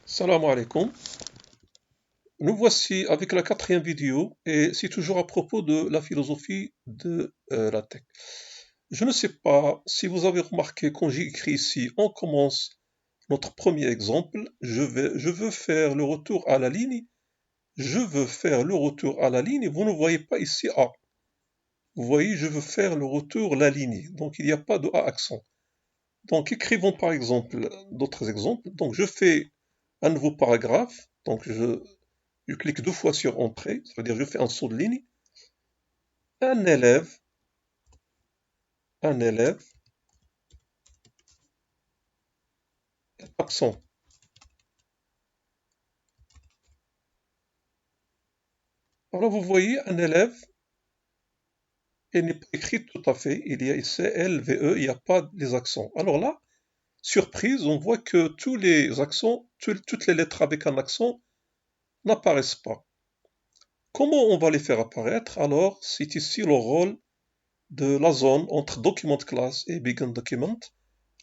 Salam alaikum. Nous voici avec la quatrième vidéo et c'est toujours à propos de la philosophie de la tech. Je ne sais pas si vous avez remarqué quand j'ai écrit ici, on commence notre premier exemple. Je veux faire le retour à la ligne. Je veux faire le retour à la ligne. Vous ne voyez pas ici A. Vous voyez, je veux faire le retour la ligne. Donc il n'y a pas de A accent. Donc écrivons par exemple d'autres exemples. Donc je fais un nouveau paragraphe. Je clique deux fois sur Entrée, ça veut dire je fais un saut de ligne. Un élève, un élève est absent. Alors vous voyez, un élève, il n'est pas écrit tout à fait. Il y a ici L, V, E, il n'y a pas les accents. Alors là, surprise, on voit que tous les accents, toutes les lettres avec un accent n'apparaissent pas. Comment on va les faire apparaître? Alors, c'est ici le rôle de la zone entre document class et begin document.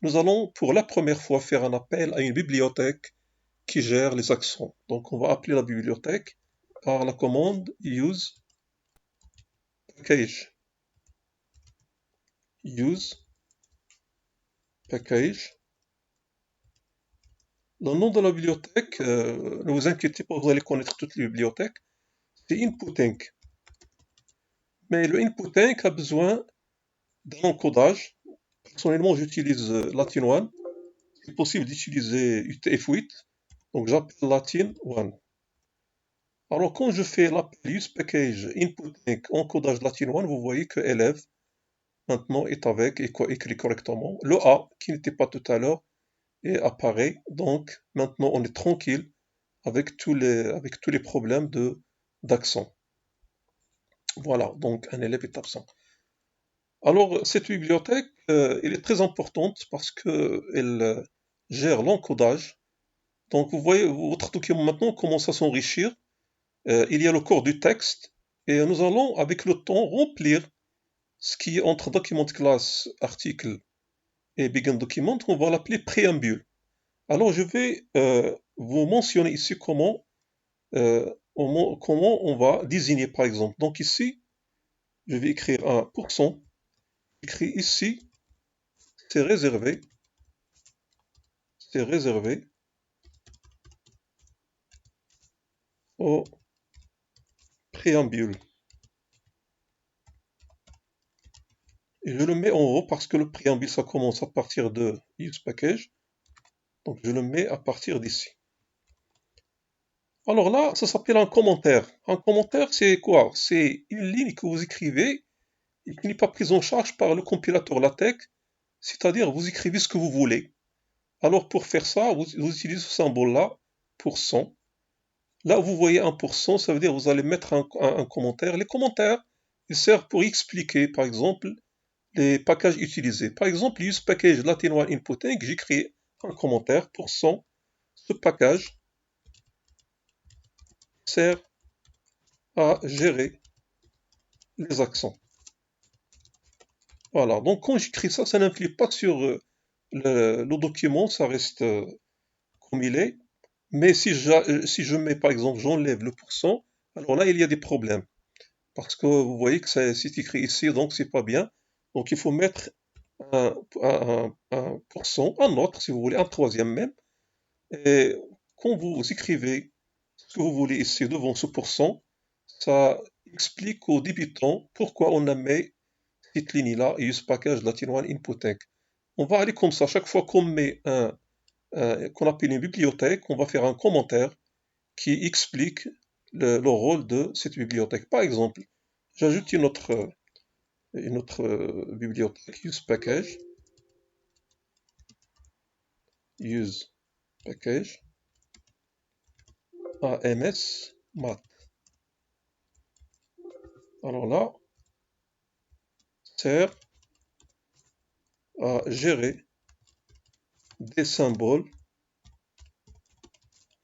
Nous allons pour la première fois faire un appel à une bibliothèque qui gère les accents. Donc on va appeler la bibliothèque par la commande use package. Use package. Le nom de la bibliothèque, ne vous inquiétez pas, vous allez connaître toutes les bibliothèques, c'est inputink. Mais le inputink a besoin d'un encodage. Personnellement, j'utilise Latin 1. C'est possible d'utiliser UTF-8. Donc j'appelle Latin 1. Alors quand je fais l'appel use package inputink encodage Latin 1, vous voyez que élève maintenant est avec et écrit correctement. Le A, qui n'était pas tout à l'heure, est apparaît. Donc maintenant on est tranquille avec tous les problèmes d'accent. Voilà, donc un élève est absent. Alors cette bibliothèque, elle est très importante parce qu'elle gère l'encodage. Donc vous voyez, votre document maintenant commence à s'enrichir. Il y a le corps du texte et nous allons avec le temps remplir ce qui est entre document class, article et begin document, on va l'appeler préambule. Alors je vais vous mentionner ici comment on va désigner par exemple. Donc ici, je vais écrire un pourcent. J'écris ici, c'est réservé, c'est réservé au préambule. Et je le mets en haut parce que le préambule, ça commence à partir de use package. Donc je le mets à partir d'ici. Alors là, ça s'appelle un commentaire. Un commentaire, c'est quoi? C'est une ligne que vous écrivez et qui n'est pas prise en charge par le compilateur LaTeX, c'est-à-dire vous écrivez ce que vous voulez. Alors pour faire ça, vous utilisez ce symbole-là, %. Là, vous voyez 1%, ça veut dire que vous allez mettre un commentaire. Les commentaires, ils servent pour expliquer, par exemple, les packages utilisés. Par exemple, use package Latin 1 inputting, j'écris un commentaire, %. Ce package sert à gérer les accents. Voilà, donc quand j'écris ça, ça n'implique pas sur le document, ça reste comme il est. Mais si je mets, par exemple, j'enlève le pourcent, alors là, il y a des problèmes. Parce que vous voyez que c'est écrit ici, donc c'est pas bien. Donc il faut mettre un pourcent, un autre, si vous voulez, un troisième même. Et quand vous écrivez ce que vous voulez ici devant ce pourcent, ça explique aux débutants pourquoi on a mis cette ligne-là, use package Latin 1 inputting. On va aller comme ça, chaque fois qu'on met qu'on appelle une bibliothèque, on va faire un commentaire qui explique le rôle de cette bibliothèque. Par exemple, j'ajoute une autre bibliothèque, use package, AMS, math. Alors là, sert à gérer des symboles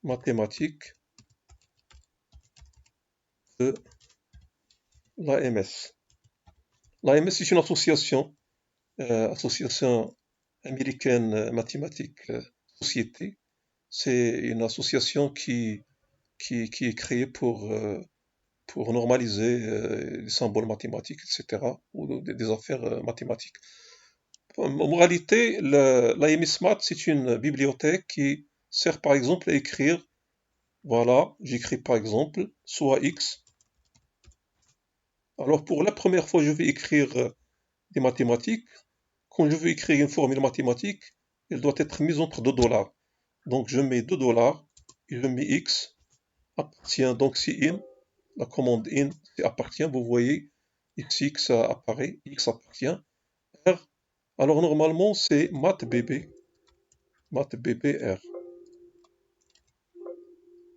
mathématiques de l'AMS. L'AMS est une association, association américaine mathématique société. C'est une association qui est créée pour normaliser les symboles mathématiques, etc., ou des affaires mathématiques. En moralité, l'IMSMAT, c'est une bibliothèque qui sert par exemple à écrire, voilà, j'écris par exemple, soit X. Alors pour la première fois, je vais écrire des mathématiques. Quand je veux écrire une formule mathématique, elle doit être mise entre $2. Donc je mets $, et je mets X, appartient, donc c'est in, la commande in, c'est appartient, vous voyez, XX apparaît, X appartient, R, alors normalement c'est mathbb, mathbbr.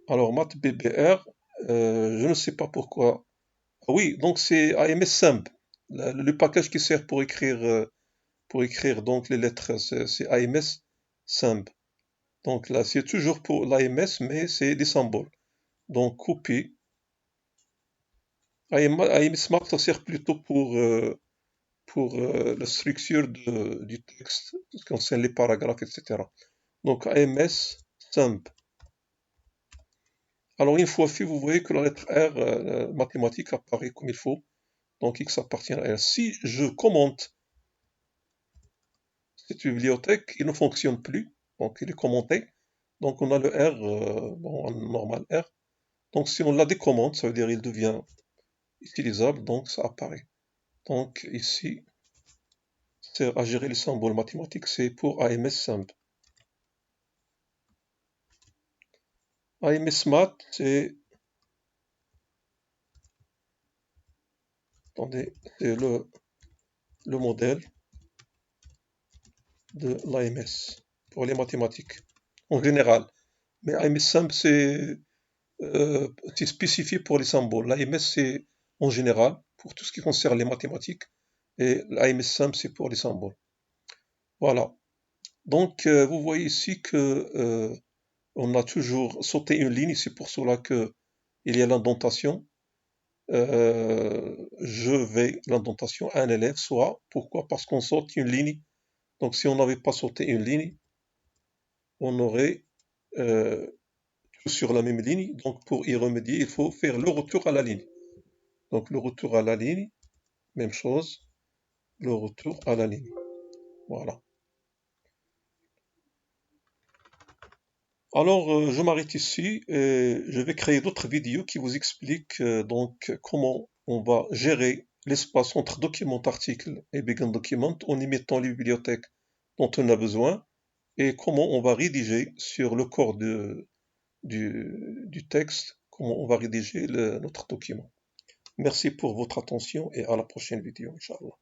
Alors mathbbr, je ne sais pas pourquoi. Ah oui, donc c'est AMSSymb, le package qui sert pour écrire donc les lettres, c'est AMSSymb. Donc là, c'est toujours pour l'AMS, mais c'est des symboles. Donc copie. AMSMAP, ça sert plutôt pour la structure du texte, ce qui concerne les paragraphes, etc. Donc AMS, SYMB. Alors une fois fait, vous voyez que la lettre R mathématique apparaît comme il faut. Donc X appartient à R. Si je commente cette bibliothèque, il ne fonctionne plus. Donc il est commenté. Donc on a le R, bon, en normal R. Donc si on la décommente, ça veut dire il devient utilisable, donc ça apparaît. Donc ici, c'est à gérer les symboles mathématiques, c'est pour AMS Simple. AMS Math, c'est, attendez, c'est le modèle de l'AMS pour les mathématiques en général. Mais AMS Simple, c'est spécifié pour les symboles. L'AMS, c'est en général pour tout ce qui concerne les mathématiques. Et l'AMS Simple, c'est pour les symboles. Voilà. Donc, vous voyez ici que on a toujours sauté une ligne, c'est pour cela que il y a l'indentation. Je vais l'indentation à un élève, soit pourquoi? Parce qu'on saute une ligne. Donc, si on n'avait pas sauté une ligne, on aurait euh, tout sur la même ligne. Donc, pour y remédier, il faut faire le retour à la ligne. Donc, le retour à la ligne, même chose, le retour à la ligne. Voilà. Alors, je m'arrête ici et je vais créer d'autres vidéos qui vous expliquent donc comment on va gérer l'espace entre document article et begin document en y mettant les bibliothèques dont on a besoin et comment on va rédiger sur le corps du texte, comment on va rédiger notre document. Merci pour votre attention et à la prochaine vidéo, Inch'Allah.